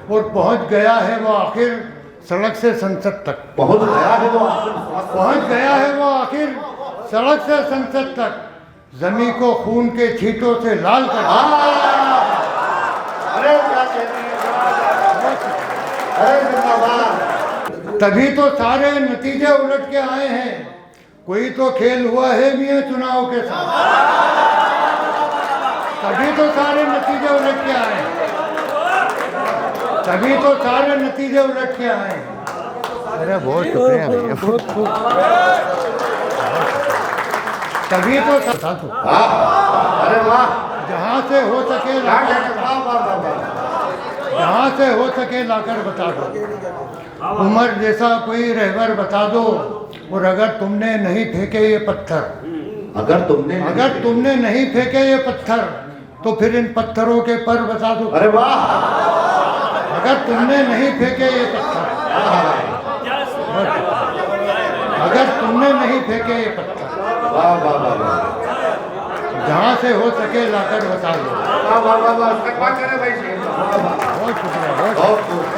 और पहुंच गया है वो आखिर सड़क से संसद तक। पहुंच गया है वो पहुंच गया है वो आखिर सड़क से संसद तक, जमी को खून के छींटों से लाल कर। अरे क्या कहते हैं, अरे जिंदाबाद। तभी तो सारे नतीजे उलट के आए हैं। कोई तो खेल हुआ है मियां चुनाव के साथ, तभी तो सारे नतीजे उलट के आए हैं। तभी तो सारे नतीजे उलट के आए हैं। अरे बहुत शुक्रिया भैया, तभी तो बता दो। अरे वाह, जहाँ से हो सके जहाँ से हो सके लाकर बता दो। उमर जैसा कोई रहबर बता दो। और अगर तुमने नहीं फेंके ये पत्थर, अगर तुमने नहीं फेंके ये पत्थर, तो फिर इन पत्थरों के पर बता दो। अरे वाह, अगर तुमने नहीं फेंके ये पत्थर, अगर तुमने नहीं फेंके ये पत्थर, वाह वाह वाह वाह, जहाँ से हो सके लाकर बता दो। वाह वाह वाह वाह, इस्तेमाल करें भाई जी। बहुत शुक्रिया, बहुत शुक्रिया।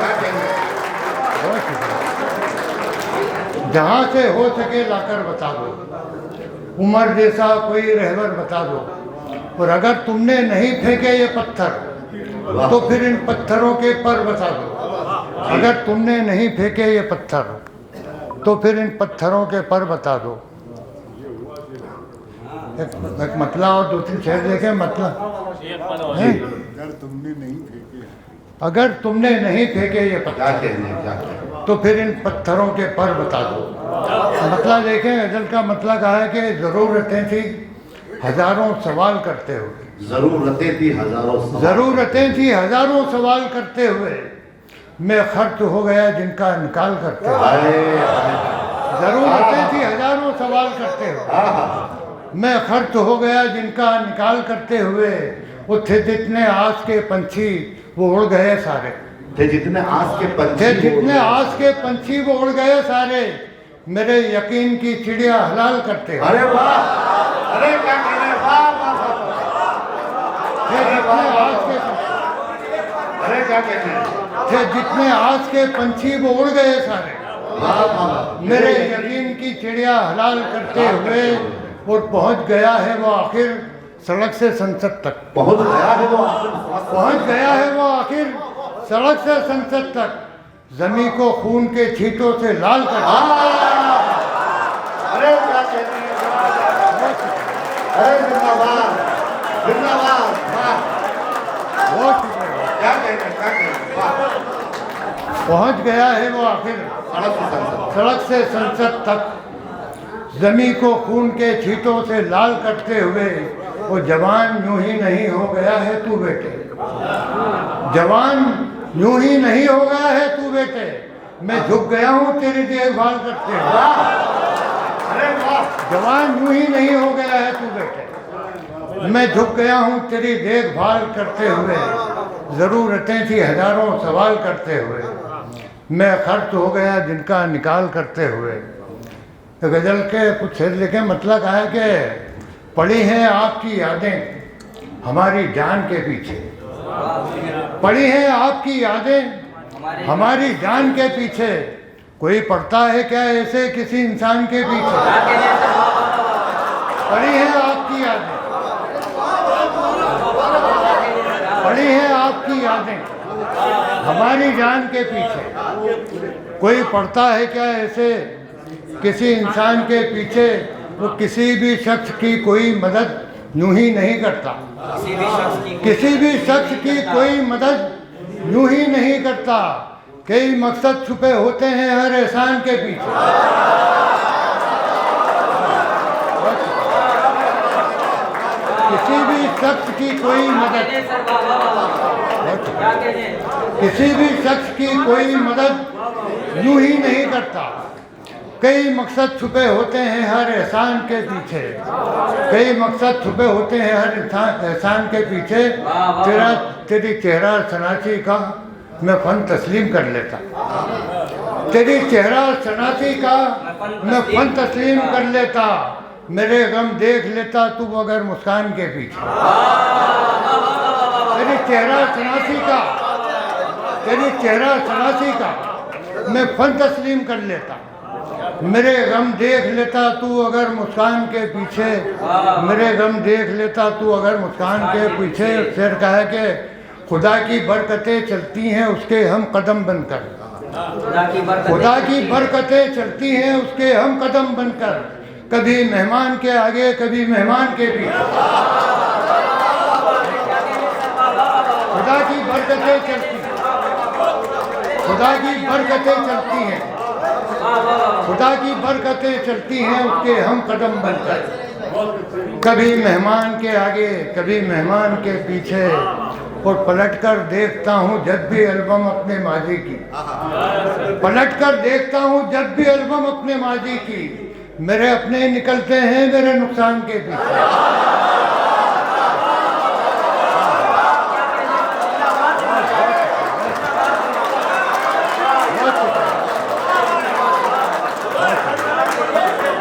जहाँ से हो सके लाकर बता दो। उमर जैसा कोई रहबर बता दो। और अगर तुमने नहीं फेंके ये पत्थर, तो फिर इन पत्थरों के पर बता दो। अगर तुमने नहीं फेंके ये पत्थर, तो फिर इन पत्थरों के पर बता दो। एक मतला और दूसरी शेर देखे मतला। अगर तुमने नहीं फेंके ये पत्थर, तो फिर इन पत्थरों के पर बता दो। मतला देखें, गजल का मतला कहा है कि ज़रूरतें थी हजारों सवाल करते हुए, ज़रूरतें थी हजारों सवाल करते हुए, मैं खर्च हो गया जिनका निकाल करते हुए। ज़रूरतें थी हजारों सवाल करते हुए, मैं खर्च हो गया जिनका निकाल करते हुए। वो थे जितने आस के पंछी वो उड़ गए सारे, जितने आस के पंछी वो उड़ गए सारे, मेरे यकीन की चिड़िया हलाल करते हुए। अरे वाह, अरे क्या कह रहे हैं, वाह वाह वाह, अरे क्या कहते हैं, जितने आस के पंछी वो उड़ गए सारे, मेरे यकीन की चिड़िया हलाल करते हुए। और पहुंच गया है वो आखिर सड़क से संसद तक। पहुंच गया है वो आखिर सड़क से संसद तक, जमी को खून के छींटों से लाल कर। अरे क्या कहते हैं, अरे जिंदाबाद जिंदाबाद, बहुत शुक्रिया। क्या कहते हैं, वाह। पहुंच गया है वो आखिर सड़क से संसद तक, जमी को खून के छींटों से लाल करते हुए। वो जवान यूं ही नहीं हो गया है तू बेटे, जवान यूं ही नहीं हो गया है तू बेटे, मैं झुक गया हूँ तेरी देखभाल करते हुए। जवान यूं ही नहीं हो गया है तू बेटे, मैं झुक गया हूँ तेरी देखभाल करते हुए। ज़रूरतें थी हजारों सवाल करते हुए, मैं खर्च हो गया जिनका निकाल करते हुए। तो गज़ल के कुछ शेर लिखे, मतलब है कि पड़ी हैं आपकी यादें हमारी जान के पीछे, पड़ी हैं आपकी यादें हमारी जान के पीछे। कोई पढ़ता है क्या ऐसे किसी इंसान के पीछे? पड़ी हैं आपकी यादें, पड़ी हैं आपकी यादें हमारी जान के पीछे। कोई पढ़ता है क्या ऐसे किसी इंसान के पीछे? वो किसी भी शख्स की कोई मदद यूं ही नहीं करता, किसी भी शख्स की कोई मदद यूं ही नहीं करता। कई मकसद छुपे होते हैं हर एहसान के पीछे। किसी भी शख्स की कोई मदद, किसी भी शख्स की कोई मदद यूं ही नहीं करता। कई मकसद छुपे होते हैं हर एहसान के पीछे, कई मकसद छुपे होते हैं हर एहसान के पीछे। तेरी चेहरा शनासी का मैं फ़न तस्लीम कर लेता, तेरी चेहरा शनासी का मैं फ़न तस्लीम कर लेता। मेरे गम देख लेता तू मगर मुस्कान के पीछे। तेरी चेहरा शनासी का तेरी चेहरा सरासी का मैं फन तस्लीम कर लेता, मेरे गम देख लेता तू अगर मुस्कान के पीछे, मेरे गम देख लेता तू अगर मुस्कान के पीछे। शेर कहा कि खुदा की बरकतें चलती हैं उसके हम कदम बनकर, खुदा की बरकतें चलती हैं उसके हम कदम बनकर, कभी मेहमान के आगे कभी मेहमान के पीछे। खुदा की बरकतें चलती हैं, खुदा की बरकतें चलती हैं, खुदा की बरकतें चलती हैं उसके हम कदम बनकर, कभी मेहमान के आगे कभी मेहमान के पीछे। और पलटकर देखता हूँ जब भी एल्बम अपने माजी की, पलटकर देखता हूँ जब भी एल्बम अपने माजी की, मेरे अपने निकलते हैं मेरे नुकसान के पीछे।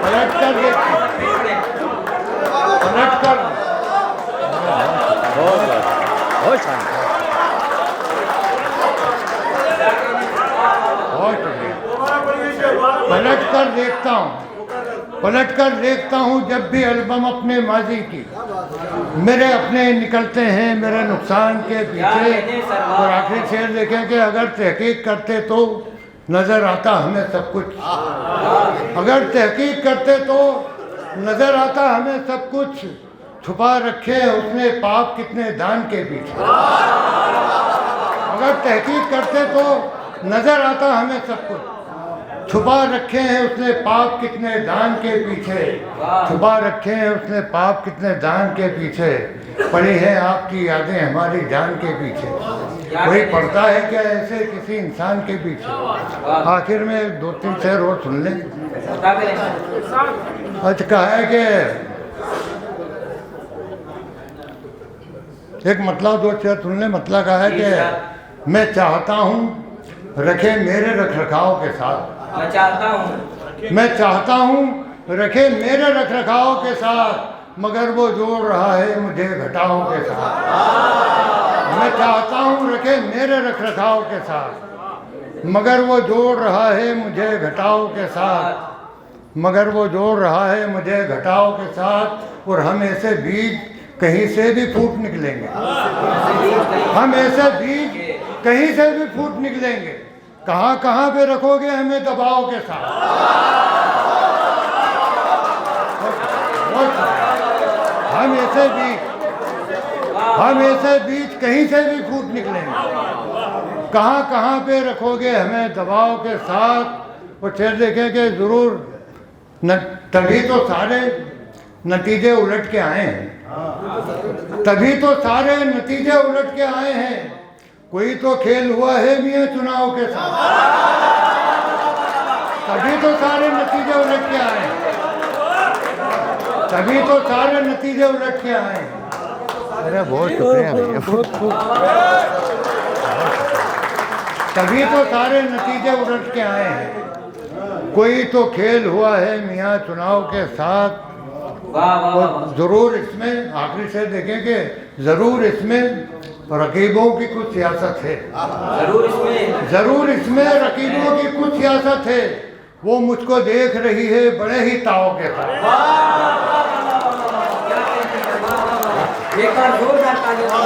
पलटकर पलटकर बहुत शान। पलटकर देखता हूँ, पलटकर देखता हूँ जब भी एल्बम अपने माजी की, मेरे अपने निकलते हैं मेरे नुकसान के पीछे। और आखिरी शेर देखें कि अगर तहकीक करते तो नजर आता हमें सब कुछ, अगर तहकीक करते तो नजर आता हमें सब कुछ, छुपा रखे उसने पाप कितने दान के पीछे। अगर तहकीक करते तो नजर आता हमें सब कुछ, छुपा रखे हैं उसने पाप कितने दान के पीछे, छुपा रखे हैं उसने पाप कितने दान के पीछे। पड़ी है आपकी यादें हमारी जान के पीछे, कोई पढ़ता है क्या ऐसे किसी इंसान के पीछे। आखिर में दो तीन शेर और सुन लें। अच्छा कहा है कि एक मतलब दो शेर सुन लें। मतलब कहा है कि मैं चाहता हूँ रखे मेरे रख रखाव के साथ, मैं चाहता हूँ, मैं चाहता हूँ रखे मेरे रख रखाव के साथ, मगर वो जोड़ रहा है मुझे घटाओं के साथ। मैं चाहता हूँ रखे मेरे रख रखाव के साथ, मगर वो जोड़ रहा है मुझे घटाओं के साथ, मगर वो जोड़ रहा है मुझे घटाओं के साथ। और हम ऐसे बीज कहीं से भी फूट निकलेंगे, हम ऐसे बीज कहीं से भी फूट निकलेंगे, कहाँ कहाँ पे रखोगे हमें दबाव के साथ। हम ऐसे बीज कहीं से भी फूट निकलेंगे, कहाँ कहाँ पे रखोगे हमें दबाव के साथ। और शेर देखें कि जरूर तभी तो सारे नतीजे उलट के आए हैं, तभी तो सारे नतीजे उलट के आए हैं, कोई तो खेल हुआ है मियां चुनाव के साथ, तभी तो सारे नतीजे उलट के आए हैं, तभी तो सारे नतीजे उलट के आए हैं। अरे बहुत शुक्रिया भैया, तभी तो सारे नतीजे उलट के आए हैं, कोई तो खेल हुआ है मियां चुनाव के साथ। और जरूर इसमें आखिरी से देखें कि जरूर इसमें रकीबों की कुछ सियासत है, जरूर इसमें रकीबों की कुछ सियासत है, वो मुझको देख रही है बड़े ही ताव के साथ। एक बार जोरदार तालियां